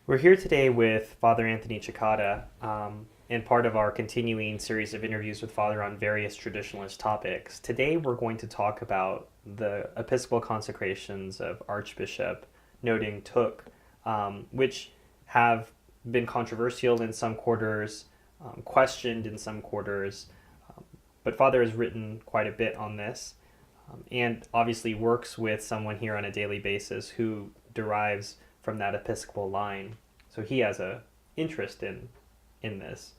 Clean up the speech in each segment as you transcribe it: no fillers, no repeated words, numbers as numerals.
We're here today with Father Anthony Cekada, and part of our continuing series of interviews with Father on various traditionalist topics. Today we're going to talk about the Episcopal consecrations of Archbishop, noting Thuc, which have been controversial in some quarters, questioned in some quarters, but Father has written quite a bit on this, and obviously works with someone here on a daily basis who derives from that Episcopal line. So he has a interest in this.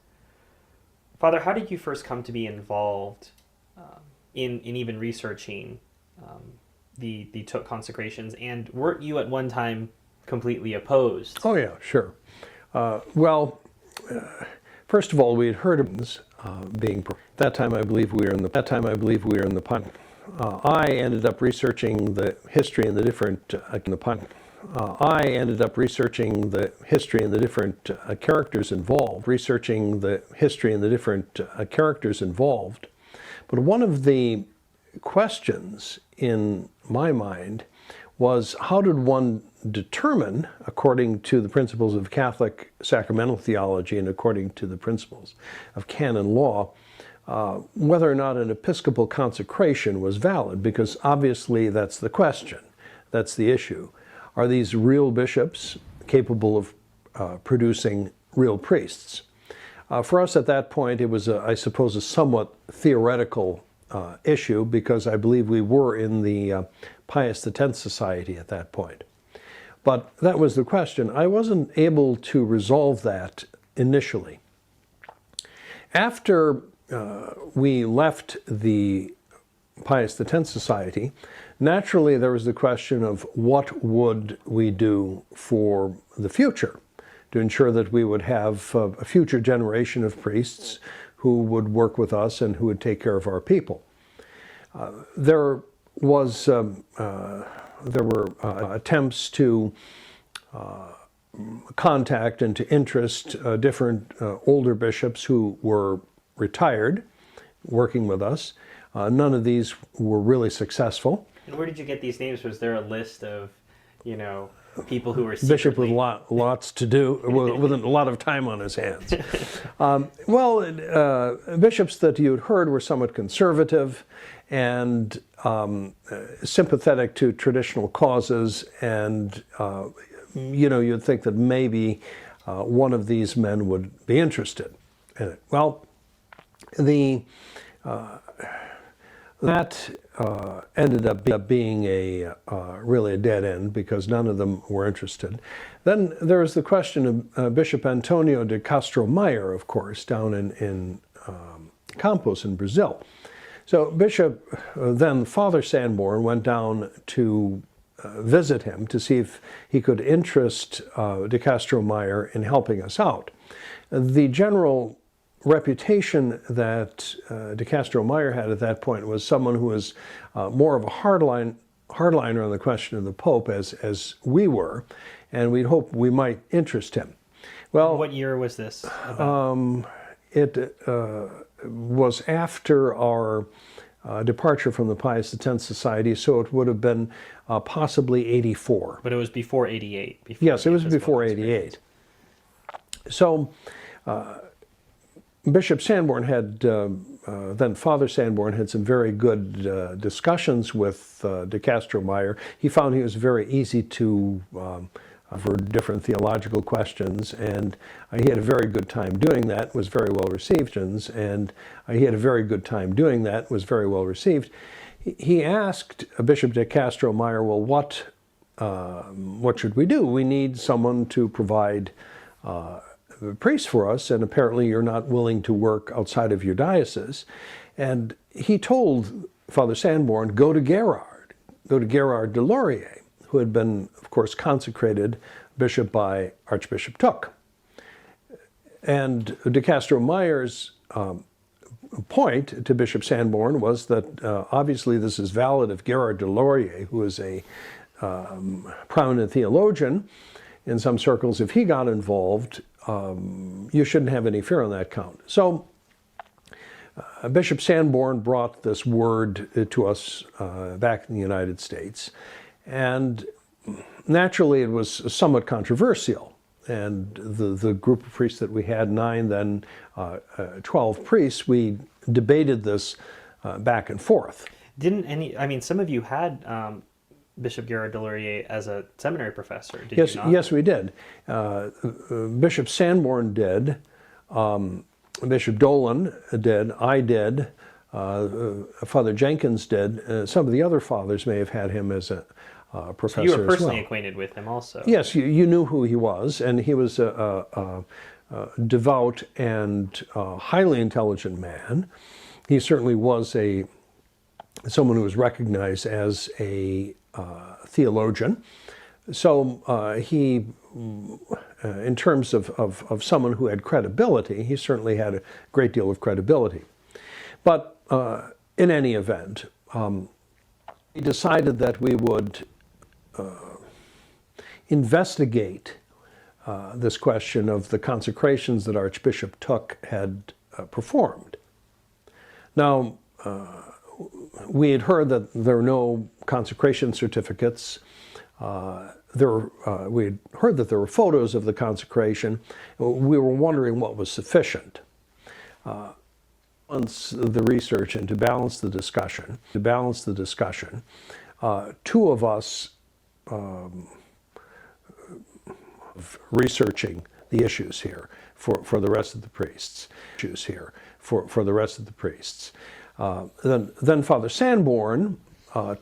Father, how did you first come to be involved in even researching the Thuc consecrations, and weren't you at one time completely opposed? Oh yeah, sure. First of all, we had heard of being. That time, I believe we were in the pun. I ended up researching the history and the different characters involved. But one of the questions in my mind was, how did one determine, according to the principles of Catholic sacramental theology and according to the principles of canon law, whether or not an Episcopal consecration was valid? Because obviously that's the question, that's the issue. Are these real bishops capable of producing real priests? For us at that point, it was, I suppose, a somewhat theoretical issue, because I believe we were in the Pius X Society at that point. But that was the question. I wasn't able to resolve that initially. After we left the Pius X Society, naturally there was the question of what would we do for the future to ensure that we would have a future generation of priests who would work with us and who would take care of our people. There were attempts to contact and to interest different older bishops who were retired, working with us. None of these were really successful. And where did you get these names? Was there a list of, people who were secretly... Bishop with lots to do, with a lot of time on his hands. Bishops that you had heard were somewhat conservative and sympathetic to traditional causes, and you'd think that maybe one of these men would be interested in it. Well, that ended up being really a dead end, because none of them were interested. Then there was the question of Bishop Antonio de Castro Meyer, of course, down in Campos in Brazil. So then Father Sanborn went down to visit him to see if he could interest de Castro Meyer in helping us out. The general reputation that de Castro Meyer had at that point was someone who was more of a hardliner on the question of the Pope, as we were, and we'd hope we might interest him. Well, what year was this about? It was after our departure from the Pius X Society, so it would have been possibly 84. But it was before 88. Yes, it was before 88. So Bishop Sanborn had, then Father Sanborn had some very good discussions with de Castro Meyer. He found he was very easy to for different theological questions, and he had a very good time doing that, was very well received, and he had a very good time doing that, was very well received. He asked Bishop de Castro Meyer, well, what should we do? We need someone to provide priests for us, and apparently you're not willing to work outside of your diocese. And he told Father Sanborn, go to Gerard de Laurier, who had been, of course, consecrated bishop by Archbishop Thuc. And de Castro Meyer's point to Bishop Sanborn was that obviously this is valid if Gerard de Laurier, who is a prominent theologian in some circles, if he got involved, you shouldn't have any fear on that count. So Bishop Sanborn brought this word to us back in the United States, and naturally it was somewhat controversial. the group of priests that we had, 9, then 12 priests, we debated this back and forth. Didn't any, I mean, some of you had Bishop Gerard Delorier as a seminary professor, did Yes, you not? yes, we did. Bishop Sanborn did, Bishop Dolan did, I did, Father Jenkins did. Some of the other fathers may have had him as a professor You were personally as well. acquainted with him also. Yes, you knew who he was, and he was a devout and highly intelligent man. He certainly was someone who was recognized as a theologian. So he, in terms of someone who had credibility, he certainly had a great deal of credibility. But in any event, we decided that we would investigate this question of the consecrations that Archbishop Thuc had performed. Now, we had heard that there were no consecration certificates. We had heard that there were photos of the consecration. We were wondering what was sufficient. Once the research and to balance the discussion, two of us researching the issues here for the rest of the priests. For the rest of the priests. Then Father Sanborn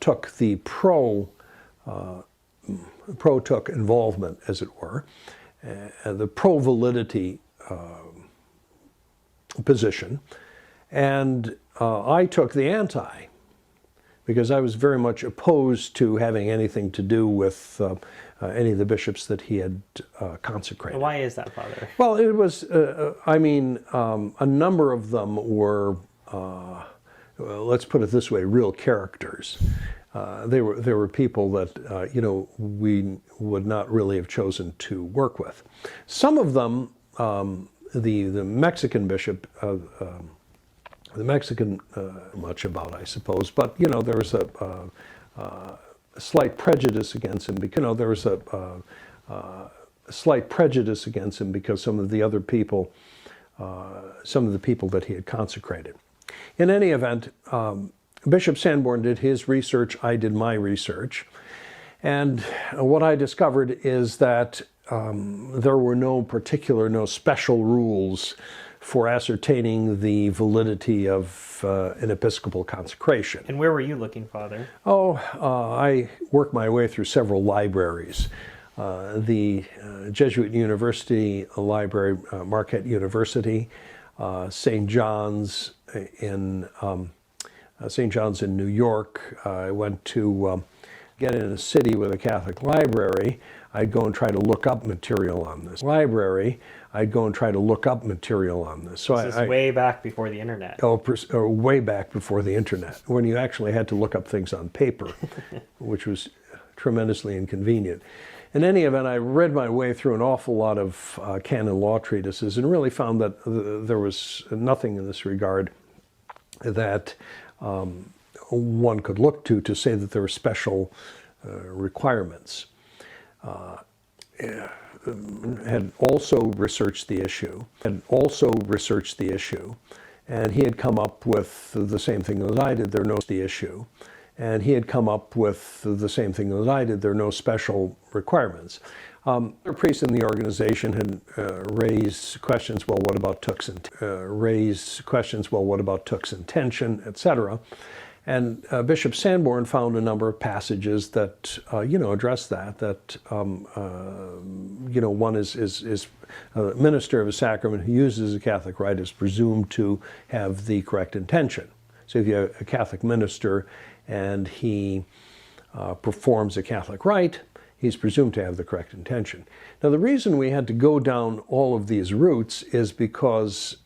took the pro-Thuc involvement, as it were, the pro-validity position, and I took the anti, because I was very much opposed to having anything to do with any of the bishops that he had consecrated. Why is that, Father? Well, it was, a number of them were, let's put it this way, real characters. They were people that, we would not really have chosen to work with. Some of them, the Mexican bishop, much about, I suppose, but, there was a slight prejudice against him because there was a slight prejudice against him because some of the other people, some of the people that he had consecrated. In any event, Bishop Sanborn did his research, I did my research, and what I discovered is that there were no special rules for ascertaining the validity of an Episcopal consecration. And where were you looking, Father? I worked my way through several libraries. The Jesuit University Library, Marquette University, St. John's in New York. I went to get in a city with a Catholic library. I'd go and try to look up material on this library. So This is way back before the internet. Way back before the internet, when you actually had to look up things on paper, which was tremendously inconvenient. In any event, I read my way through an awful lot of canon law treatises and really found that there was nothing in this regard that one could look to say that there were special requirements. Had also researched the issue, and he had come up with the same thing that I did. There are no special requirements. The priests in the organization had raised questions. Well, what about Thuc's intention, etc. And Bishop Sanborn found a number of passages that, address that, one is a minister of a sacrament who uses a Catholic rite is presumed to have the correct intention. So if you have a Catholic minister and he performs a Catholic rite, he's presumed to have the correct intention. Now, the reason we had to go down all of these routes is because,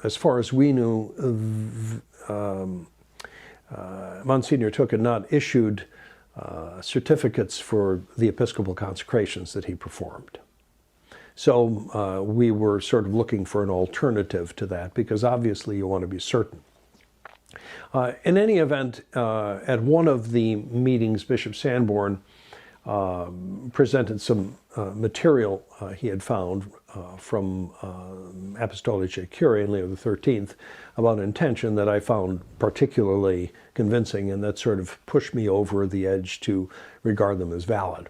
as far as we knew, Monsignor Thuc had not issued certificates for the Episcopal consecrations that he performed. So we were sort of looking for an alternative to that, because obviously you want to be certain. In any event, at one of the meetings, Bishop Sanborn presented some material he had found from Apostolicae Curiae and Leo XIII about intention that I found particularly convincing, and that sort of pushed me over the edge to regard them as valid.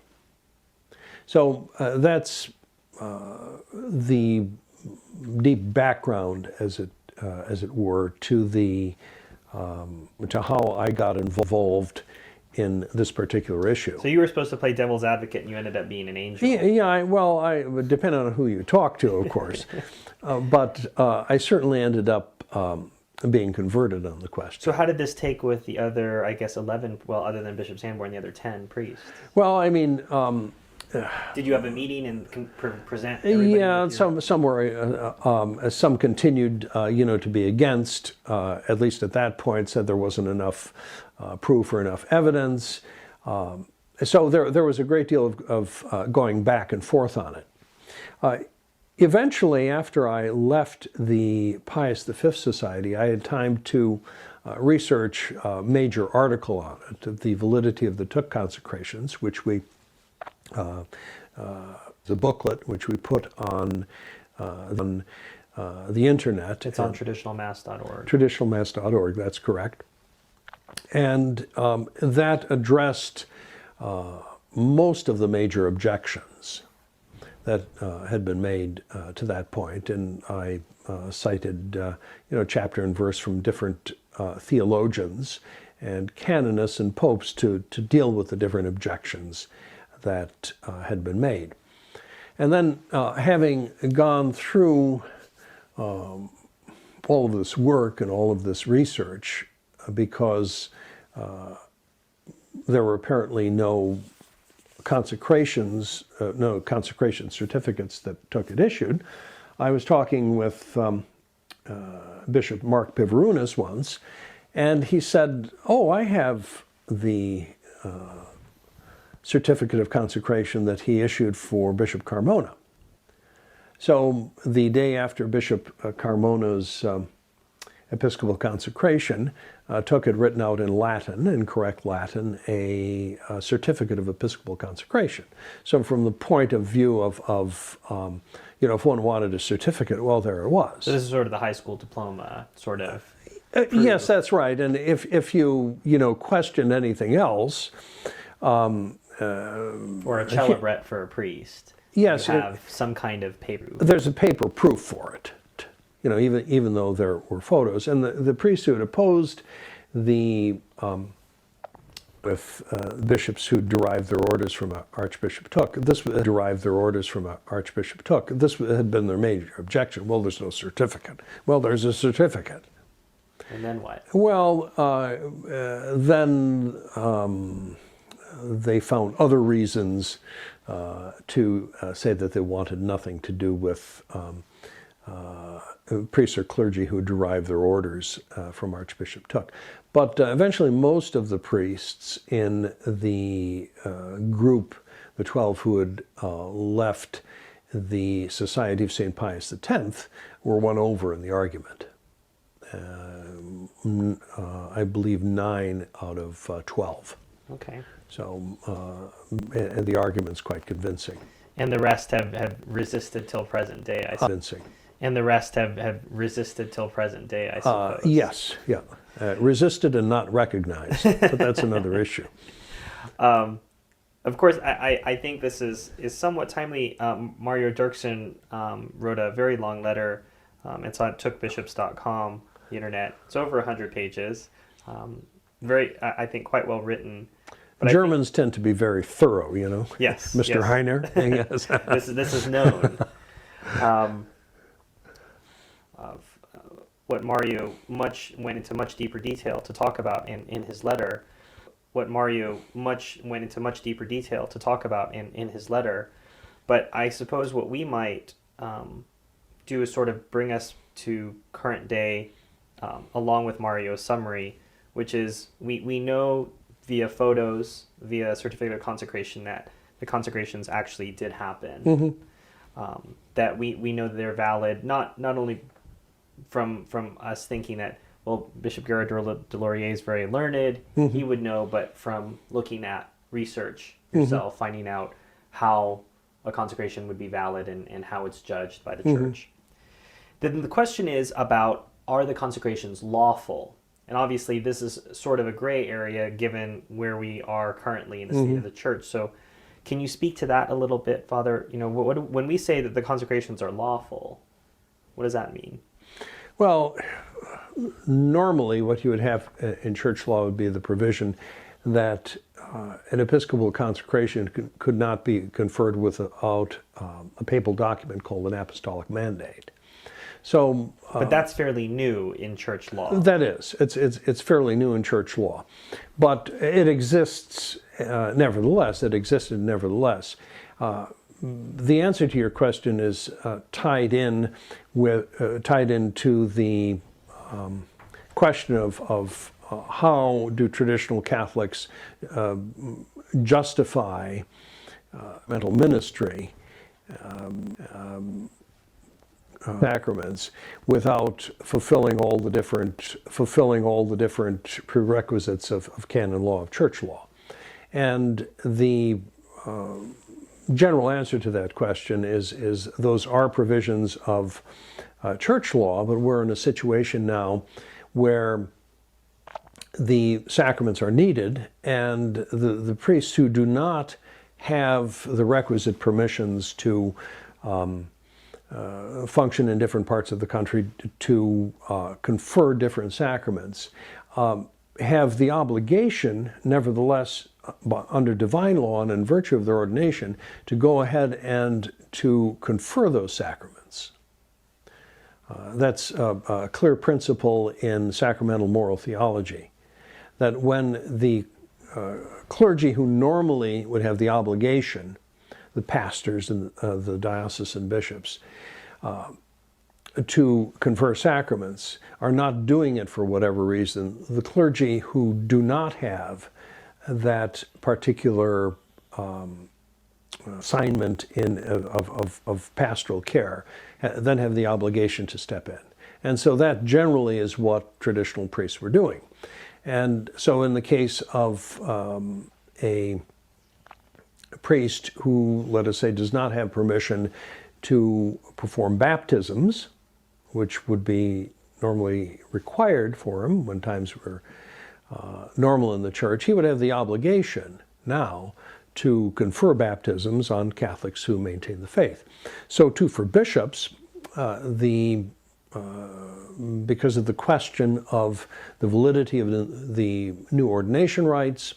So that's the deep background, as it were, to to how I got involved in this particular issue. So you were supposed to play devil's advocate, and you ended up being an angel. Yeah, well, I would depend on who you talk to, of course. But I certainly ended up being converted on the question. So how did this take with the other, I guess, 11, well, other than Bishop Sanborn, the other 10 priests? Well, I mean... did you have a meeting and present everybody? Yeah, some were, some continued, to be against, at least at that point, said there wasn't enough proof or enough evidence. So there was a great deal of going back and forth on it. Eventually, after I left the Pius V Society, I had time to research a major article on it, the validity of the Thuc consecrations, which we the booklet, which we put on the internet. It's on traditionalmass.org. Traditionalmass.org, that's correct. And that addressed most of the major objections that had been made to that point. And I cited, chapter and verse from different theologians and canonists and popes to deal with the different objections that had been made. And then having gone through all of this work and all of this research, because there were apparently no consecrations, no consecration certificates that Thuc had issued, I was talking with Bishop Mark PIVARUNAS once, and he said, "Oh, I have the certificate of consecration that he issued for Bishop Carmona." So the day after Bishop Carmona's Episcopal consecration, Thuc had written out in Latin, in correct Latin, a certificate of Episcopal consecration. So from the point of view of if one wanted a certificate, well, there it was. So this is sort of the high school diploma, sort of. Yes, that's right. And if you questioned anything else, or a celebrate for a priest. Yes, you have some kind of paper. There's a paper proof for it. Even though there were photos, and the priests who had opposed the with bishops who derived their orders from Archbishop Thuc, this had been their major objection. Well, there's no certificate. Well, there's a certificate. And then what? Well, then they found other reasons to say that they wanted nothing to do with priests or clergy who derived their orders from Archbishop Thuc. But eventually most of the priests in the group, the 12 who had left the Society of St. Pius X, were won over in the argument. I believe 9 out of 12. Okay. So, and the argument's quite convincing. And the rest have resisted till present day, I suppose. Convincing. And the rest have resisted till present day, I suppose. Yes, yeah. Resisted and not recognized, but that's another issue. Of course, I think this is somewhat timely. Mario Dirksen wrote a very long letter. It's on thucbishops.com, the internet. It's over 100 pages. Very, I think, quite well written. But Germans tend to be very thorough, Yes. Mr. Yes. Heiner. Yes. This is known. What Mario went into much deeper detail to talk about in his letter. But I suppose what we might do is sort of bring us to current day, along with Mario's summary, which is we know via photos, via certificate of consecration, that the consecrations actually did happen. Mm-hmm. That we know that they're valid, not only from us thinking that, well, Bishop Gerard de Laurier is very learned, mm-hmm. he would know, but from looking at research yourself, finding out how a consecration would be valid and how it's judged by the church. Then the question is about, are the consecrations lawful? And obviously this is sort of a gray area given where we are currently in the state of the church. So can you speak to that a little bit, Father? You know, when we say that the consecrations are lawful, what does that mean? Well, normally what you would have in church law would be the provision that an episcopal consecration could not be conferred without a papal document called an apostolic mandate. So, but that's fairly new in church law. That is. It's fairly new in church law. But it exists nevertheless. It existed nevertheless. The answer to your question is tied into the question of how do traditional Catholics justify mental ministry sacraments without fulfilling all the different prerequisites of canon law, of church law. And the general answer to that question is those are provisions of church law, but we're in a situation now where the sacraments are needed, and the priests who do not have the requisite permissions to function in different parts of the country to confer different sacraments have the obligation, nevertheless, under divine law and in virtue of their ordination, to go ahead and to confer those sacraments. That's a clear principle in sacramental moral theology, that when the clergy who normally would have the obligation, the pastors and the diocesan bishops, to confer sacraments, are not doing it for whatever reason, the clergy who do not have that particular assignment of pastoral care then have the obligation to step in. And so that generally is what traditional priests were doing. And so in the case of a priest who, let us say, does not have permission to perform baptisms, which would be normally required for him when times were normal in the church, he would have the obligation now to confer baptisms on Catholics who maintain the faith. So too for bishops, because of the question of the validity of the new ordination rites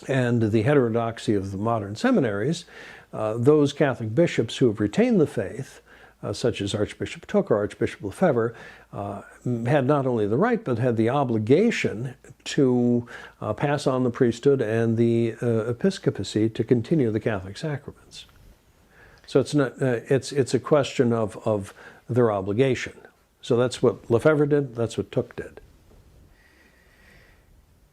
and the heterodoxy of the modern seminaries, those Catholic bishops who have retained the faith, such as Archbishop Thuc or Archbishop Lefebvre, had not only the right but had the obligation to pass on the priesthood and the episcopacy to continue the Catholic sacraments. So it's a question of their obligation. So that's what Lefebvre did, that's what Thuc did.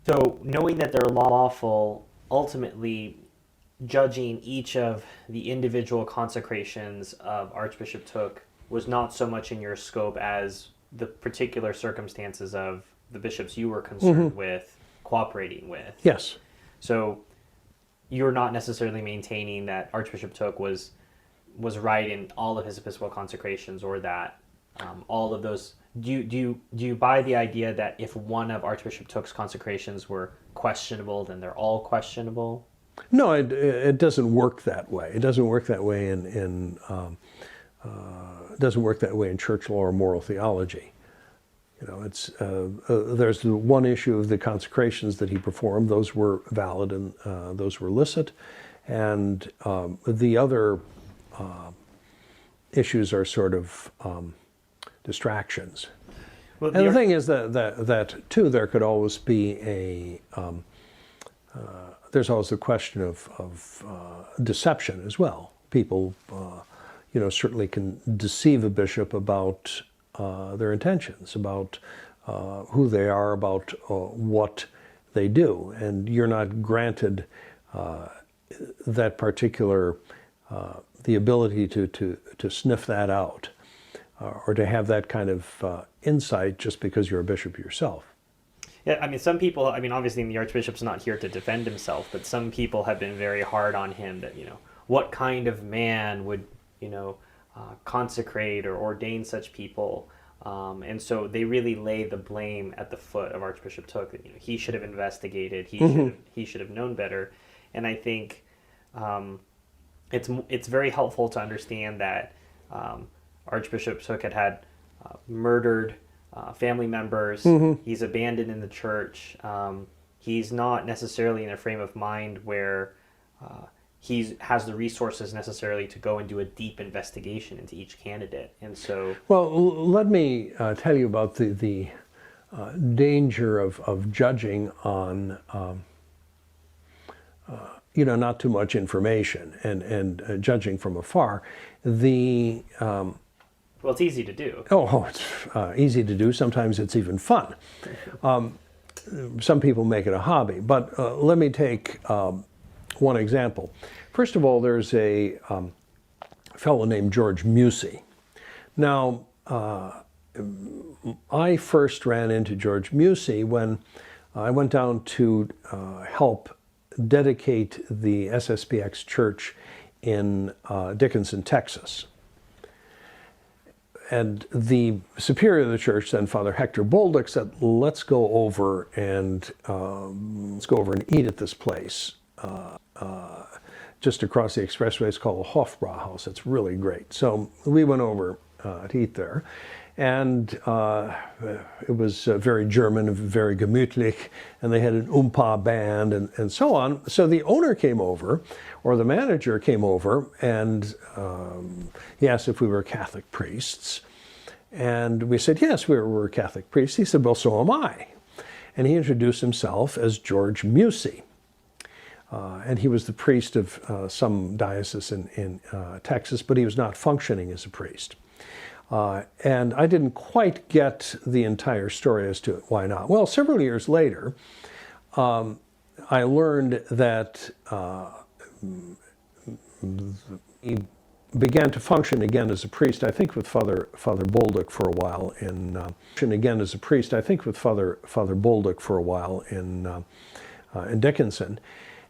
So knowing that they're lawful, ultimately judging each of the individual consecrations of Archbishop Thuc was not so much in your scope as the particular circumstances of the bishops you were concerned with cooperating with. Yes. So you're not necessarily maintaining that Archbishop Thuc was right in all of his episcopal consecrations, or that all of those. Do you buy the idea that if one of Archbishop Thuc's consecrations were questionable, then they're all questionable? No, it doesn't work that way. It doesn't work that way doesn't work that way in church law or moral theology. You know, it's there's the one issue of the consecrations that he performed; those were valid and those were licit, and the other issues are sort of distractions. Well, and the thing is that too, there could always be there's always the question of deception as well. People, certainly can deceive a bishop about their intentions, about who they are, about what they do, and you're not granted that particular the ability to sniff that out, or to have that kind of insight just because you're a bishop yourself. Yeah, I mean, some people, I mean, obviously the Archbishop's not here to defend himself, but some people have been very hard on him that, what kind of man would, consecrate or ordain such people? And so they really lay the blame at the foot of Archbishop Thuc that, he should have investigated, he should have known better. And I think it's very helpful to understand that Archbishop Thuc had murdered family members. He's abandoned in the church. He's not necessarily in a frame of mind where he has the resources necessarily to go and do a deep investigation into each candidate. And so, well, let me tell you about the danger of judging on not too much information and judging from afar. Well, it's easy to do. Oh, it's easy to do. Sometimes it's even fun. Some people make it a hobby. But let me take one example. First of all, there's a fellow named George Musey. Now, I first ran into George Musey when I went down to help dedicate the SSPX church in Dickinson, Texas. And the superior of the church, then Father Hector Bolduc, said, let's go over and eat at this place. Just across the expressway. It's called the Hofbrauhaus. It's really great. So we went over to eat there. And it was very German, very gemütlich, and they had an Oompa band and so on. So the owner came over, or the manager came over, and he asked if we were Catholic priests. And we said, yes, we're Catholic priests. He said, well, so am I. And he introduced himself as George Musey. And he was the priest of some diocese in Texas, but he was not functioning as a priest. And I didn't quite get the entire story as to why not. Well, several years later, I learned that he began to function again as a priest, I think with Father Bolduc for a while in Dickinson.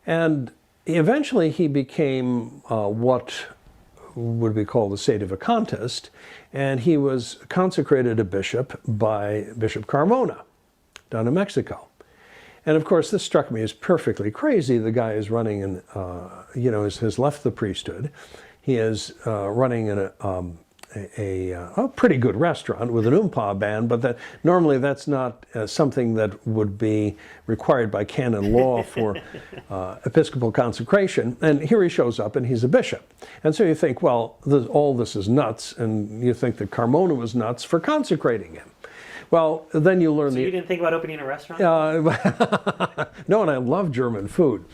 And eventually he became what would be called the sedevacantist, and he was consecrated a bishop by Bishop Carmona down in Mexico. And of course, this struck me as perfectly crazy. The guy is running in, has left the priesthood. He is running in a pretty good restaurant with an Oompa band, but normally that's not something that would be required by canon law for episcopal consecration. And here he shows up and he's a bishop. And so you think, well, all this is nuts, and you think that Carmona was nuts for consecrating him. Well, then you learn you didn't think about opening a restaurant? No, and I love German food.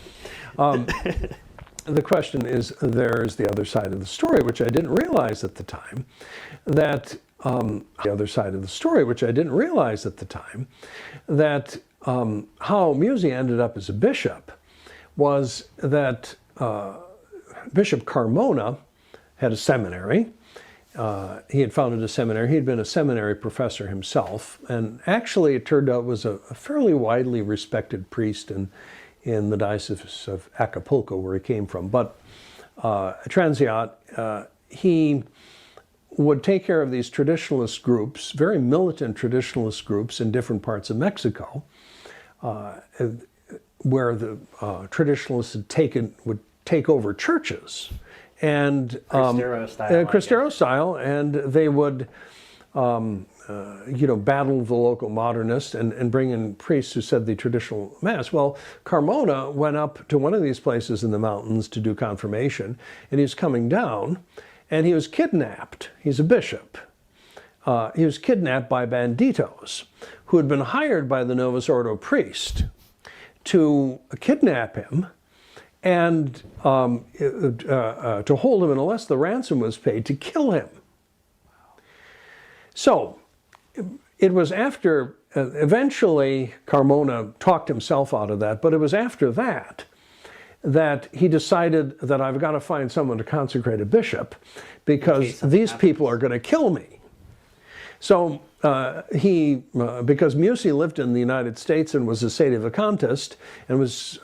The question is, there's the other side of the story, which I didn't realize at the time, that how Musey ended up as a bishop was that Bishop Carmona had a seminary. He had founded a seminary. He had been a seminary professor himself, and actually it turned out was a fairly widely respected priest in the Diocese of Acapulco, where he came from. But transient, he would take care of these traditionalist groups, very militant traditionalist groups in different parts of Mexico, where the traditionalists would take over churches. And Cristero style, and they would battle the local modernists and bring in priests who said the traditional mass. Well, Carmona went up to one of these places in the mountains to do confirmation, and he was coming down, and he was kidnapped. He's a bishop. He was kidnapped by banditos who had been hired by the Novus Ordo priest to kidnap him and to hold him, and unless the ransom was paid, to kill him. So it was after, eventually Carmona talked himself out of that, but it was after that he decided that I've got to find someone to consecrate a bishop, because these people are going to kill me. So because Mussi lived in the United States and was a sedevacantist and was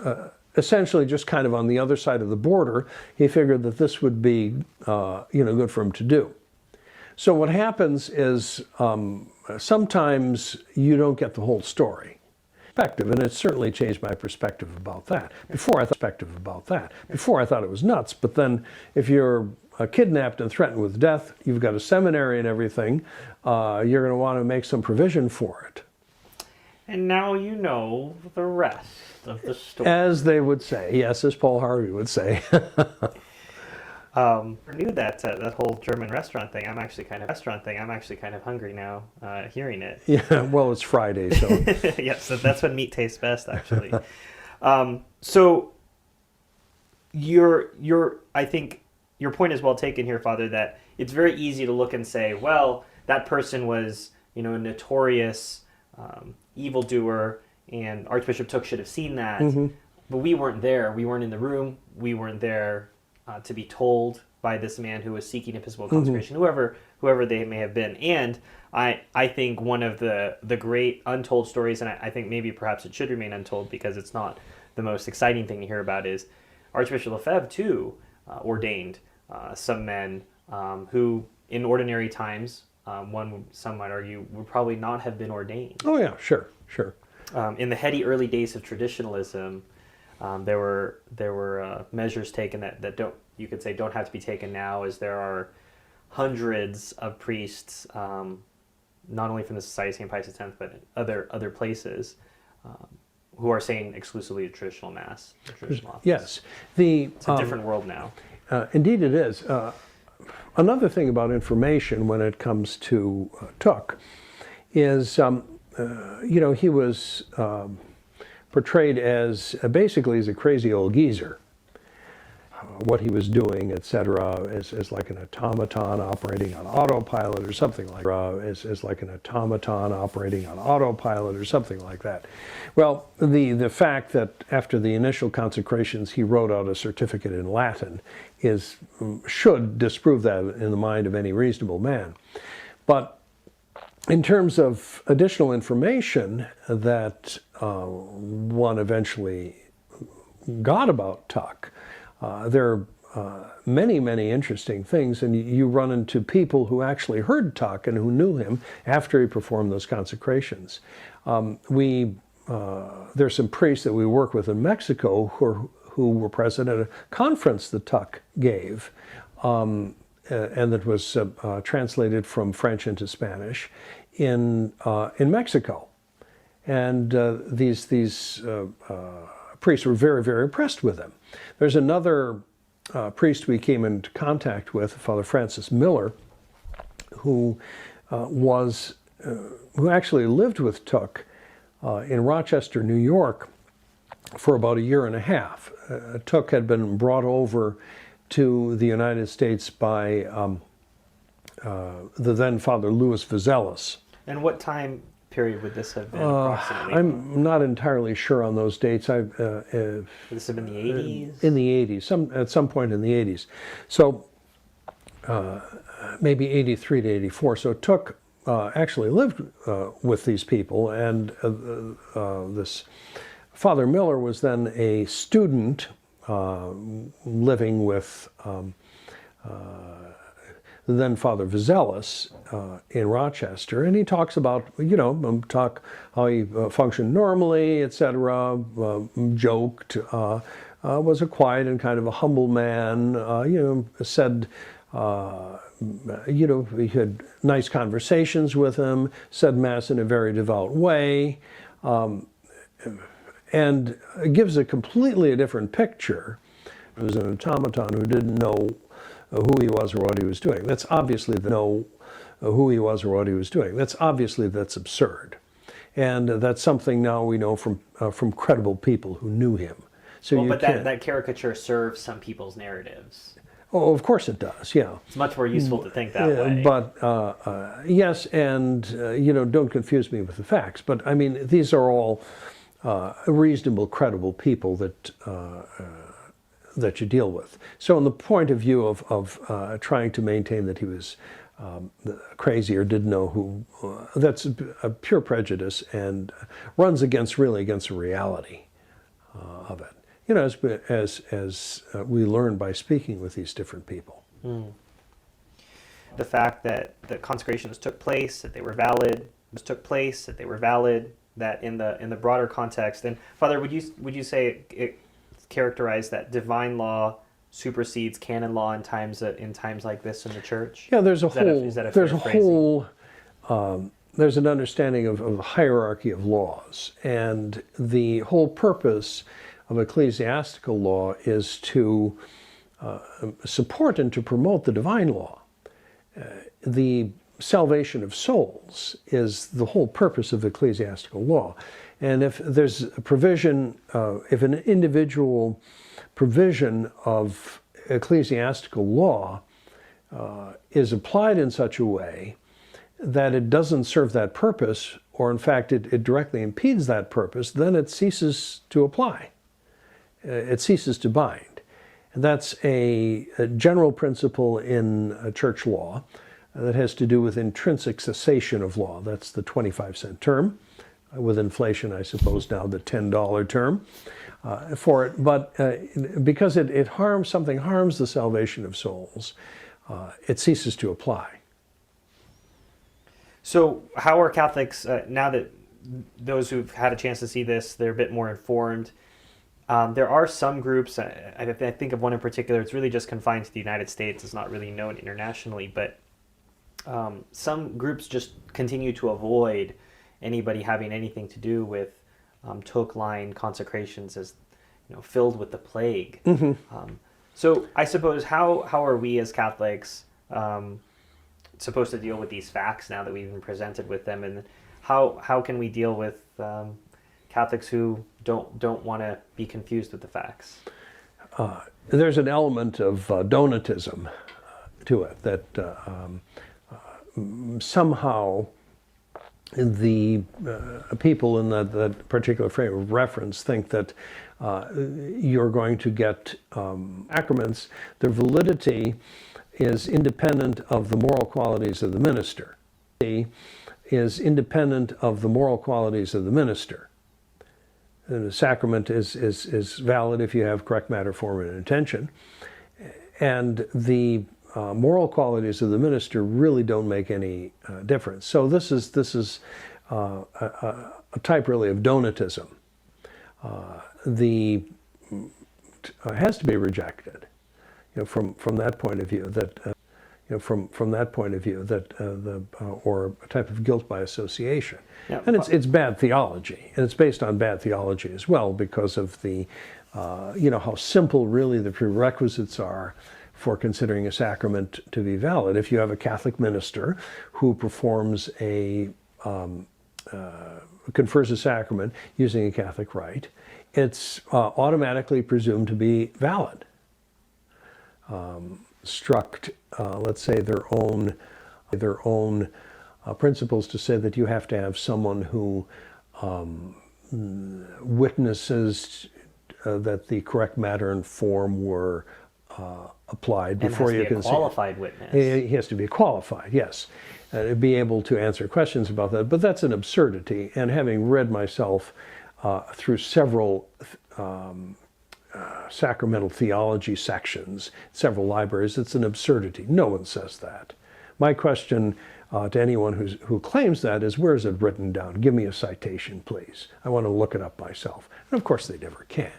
essentially just kind of on the other side of the border, he figured that this would be good for him to do. So what happens is sometimes you don't get the whole story. And it certainly changed my perspective about that. Before I thought it was nuts, but then if you're kidnapped and threatened with death, you've got a seminary and everything, you're going to want to make some provision for it. And now you know the rest of the story. As they would say, yes, as Paul Harvey would say. I knew that whole German restaurant thing. I'm actually kind of hungry now, hearing it. Yeah, well, it's Friday, so. Yes, that's when meat tastes best, actually. So, I think your point is well taken here, Father. That it's very easy to look and say, well, that person was, a notorious evildoer, and Archbishop Thuc should have seen that. Mm-hmm. But we weren't there. We weren't in the room. We weren't there to be told by this man who was seeking episcopal consecration, mm-hmm. whoever they may have been. And I think one of the great untold stories, and I think maybe perhaps it should remain untold because it's not the most exciting thing to hear about, is Archbishop Lefebvre too ordained some men who in ordinary times, some might argue, would probably not have been ordained. Oh yeah, sure. In the heady early days of traditionalism, there were measures taken that don't have to be taken now, as there are hundreds of priests, not only from the Society of St. Pius X, but other places, who are saying exclusively the traditional Mass, the traditional office. Yes, it's a different world now. Indeed, it is. Another thing about information when it comes to Thuc is, he was portrayed as basically as a crazy old geezer. What he was doing, etc., is like an automaton operating on autopilot or something like that. Well, the fact that after the initial consecrations he wrote out a certificate in Latin should disprove that in the mind of any reasonable man. But in terms of additional information that one eventually got about Thuc, there are many interesting things, and you run into people who actually heard Thuc and who knew him after he performed those consecrations. There's some priests that we work with in Mexico who were present at a conference that Thuc gave, and that was translated from French into Spanish in Mexico. And these priests were very impressed with him. There's another priest we came into contact with, Father Francis Miller, who actually lived with Thuc in Rochester, New York, for about a year and a half. Thuc had been brought over to the United States by the then Father Louis Vizelis. And what time period would this have been approximately? I'm not entirely sure on those dates. Would this have been the 80s? In the 80s, at some point in the 80s. So maybe 83 to 84. So Thuc actually lived with these people, and this Father Miller was then a student living with then Father Vizelis in Rochester, and he talks about, how he functioned normally, etc., joked, was a quiet and kind of a humble man, said, he had nice conversations with him, said Mass in a very devout way, and gives a completely different picture. It was an automaton who didn't know who he was or what he was doing. That's obviously that's absurd, and that's something now we know from credible people who knew him. So but that caricature serves some people's narratives. Oh, of course it does. Yeah, it's much more useful to think that way. But yes, and don't confuse me with the facts. But I mean, these are all reasonable, credible people that you deal with. So in the point of view of trying to maintain that he was crazy or didn't know who. That's a pure prejudice and runs really against the reality of it. You know, as we learn by speaking with these different people. Mm. The fact that the consecrations took place, that they were valid, that in the broader context. And Father, would you say it characterized that divine law supersedes canon law in times like this in the church? Yeah, there's an understanding of a hierarchy of laws, and the whole purpose of ecclesiastical law is to support and to promote the divine law. The salvation of souls is the whole purpose of ecclesiastical law. And if there's a provision, if an individual provision of ecclesiastical law is applied in such a way that it doesn't serve that purpose, or in fact it directly impedes that purpose, then it ceases to apply. It ceases to bind. And that's a general principle in church law that has to do with intrinsic cessation of law. That's the 25-cent term. With inflation, I suppose now the $10 term for it. But because something harms the salvation of souls, it ceases to apply. So how are Catholics, now that those who've had a chance to see this, they're a bit more informed? There are some groups, I think of one in particular, it's really just confined to the United States, it's not really known internationally, but some groups just continue to avoid anybody having anything to do with Thuc line consecrations as filled with the plague. Mm-hmm. So I suppose how are we as Catholics supposed to deal with these facts now that we've been presented with them, and how can we deal with Catholics who don't want to be confused with the facts? There's an element of donatism to it that somehow the people in that particular frame of reference think that you're going to get sacraments. Their validity is independent of the moral qualities of the minister. Is independent of the moral qualities of the minister. And the sacrament is valid if you have correct matter, form, and intention. And the moral qualities of the minister really don't make any difference. So this is a type really of donatism. Has to be rejected, from that point of view. That from that point of view, or a type of guilt by association. Yeah. And it's bad theology, and it's based on bad theology as well, because of the how simple really the prerequisites are for considering a sacrament to be valid. If you have a Catholic minister who performs confers a sacrament using a Catholic rite, it's automatically presumed to be valid. Struck, let's say, their own principles to say that you have to have someone who witnesses that the correct matter and form were applied before you can see. Qualified witness. He has to be qualified, yes, be able to answer questions about that. But that's an absurdity. And having read myself through several sacramental theology sections, several libraries, it's an absurdity. No one says that. My question to anyone who claims that is, where is it written down? Give me a citation, please. I want to look it up myself. And of course they never can.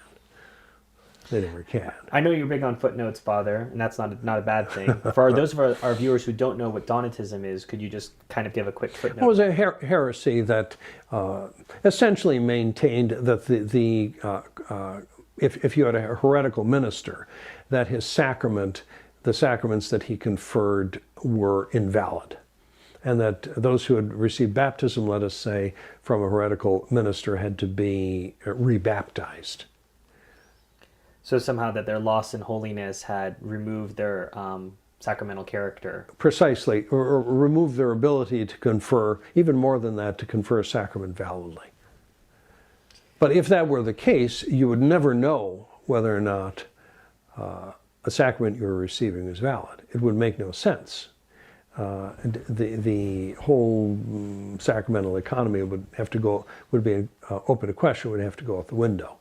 They never can. I know you're big on footnotes, Father, and that's not a bad thing. For those of our viewers who don't know what Donatism is, could you just kind of give a quick footnote? It was a heresy that essentially maintained that if you had a heretical minister, that his sacrament, the sacraments that he conferred, were invalid. And that those who had received baptism, let us say, from a heretical minister had to be rebaptized. So somehow that their loss in holiness had removed their sacramental character. Precisely, or removed their ability to confer, even more than that, to confer a sacrament validly. But if that were the case, you would never know whether or not a sacrament you were receiving was valid. It would make no sense. the whole sacramental economy would be an open to question, would have to go out the window.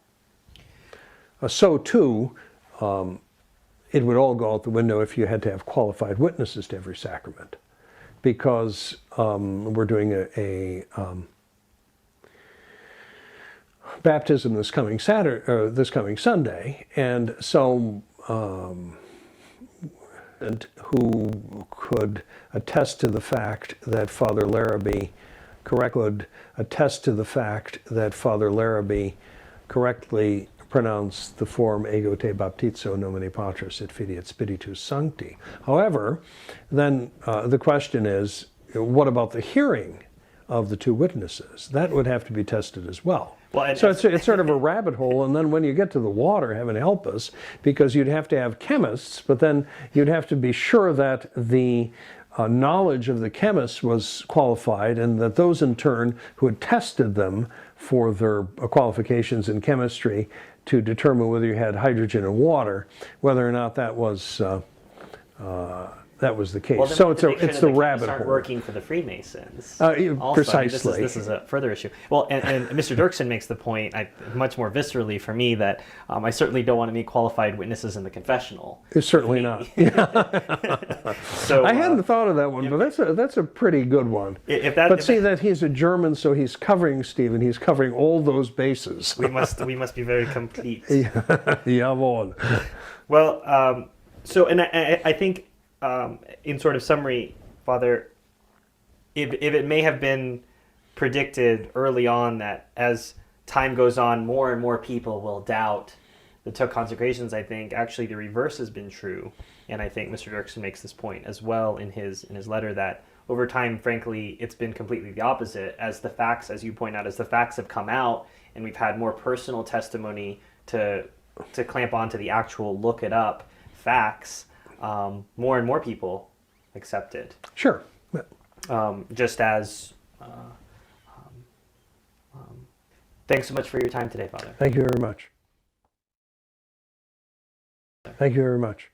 So too, it would all go out the window if you had to have qualified witnesses to every sacrament, because we're doing a baptism this coming Sunday, and so and who could attest to the fact that Father Larrabee correctly pronounced the form Ego te baptizo nomine Patris et Filii et Spiritus Sancti. However, then the question is, what about the hearing of the two witnesses? That would have to be tested as well. Well, so it's sort of a rabbit hole, and then when you get to the water, heaven help us, because you'd have to have chemists, but then you'd have to be sure that the knowledge of the chemists was qualified, and that those in turn who had tested them for their qualifications in chemistry to determine whether you had hydrogen and water, whether or not that was the case. Well, so it's the rabbit hole. Working for the Freemasons. Precisely. I mean, this is a further issue. Well, and Mr. Dirksen makes the point, much more viscerally for me, that I certainly don't want any qualified witnesses in the confessional. It's certainly not. So I hadn't thought of that one, but that's a pretty good one. That he's a German, so he's covering, Stephen. He's covering all those bases. we must be very complete. Jawohl. Well, so and I think. In sort of summary, Father, if it may have been predicted early on that as time goes on, more and more people will doubt the Thuc consecrations, I think actually the reverse has been true. And I think Mr. Dirksen makes this point as well in his letter, that over time, frankly, it's been completely the opposite. As the facts, as you point out, as the facts have come out and we've had more personal testimony to clamp onto the actual look it up facts, more and more people accept it. Sure. Just as... thanks so much for your time today, Father. Thank you very much. Thank you very much.